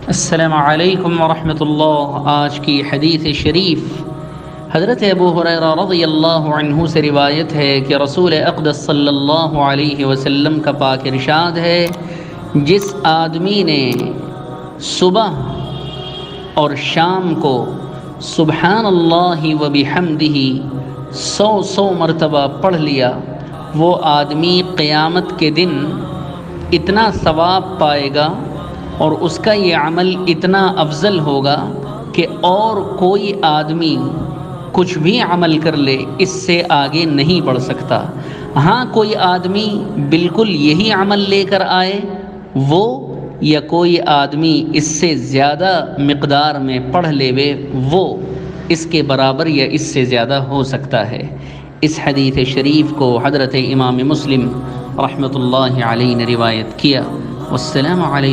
السلام علیکم ورحمۃ اللہ۔ آج کی حدیث شریف حضرت ابو ہریرہ رضی اللہ عنہ سے روایت ہے کہ رسول اقدس صلی اللہ علیہ وسلم کا پاک ارشاد ہے، جس آدمی نے صبح اور شام کو سبحان اللہ و بحمدہ 100 مرتبہ پڑھ لیا، وہ آدمی قیامت کے دن اتنا ثواب پائے گا اور اس کا یہ عمل اتنا افضل ہوگا کہ اور کوئی آدمی کچھ بھی عمل کر لے اس سے آگے نہیں بڑھ سکتا۔ ہاں، کوئی آدمی بالکل یہی عمل لے کر آئے وہ، یا کوئی آدمی اس سے زیادہ مقدار میں پڑھ لے وہ اس کے برابر یا اس سے زیادہ ہو سکتا ہے۔ اس حدیث شریف کو حضرت امام مسلم رحمۃ اللہ علیہ نے روایت کیا۔ والسلام علیکم۔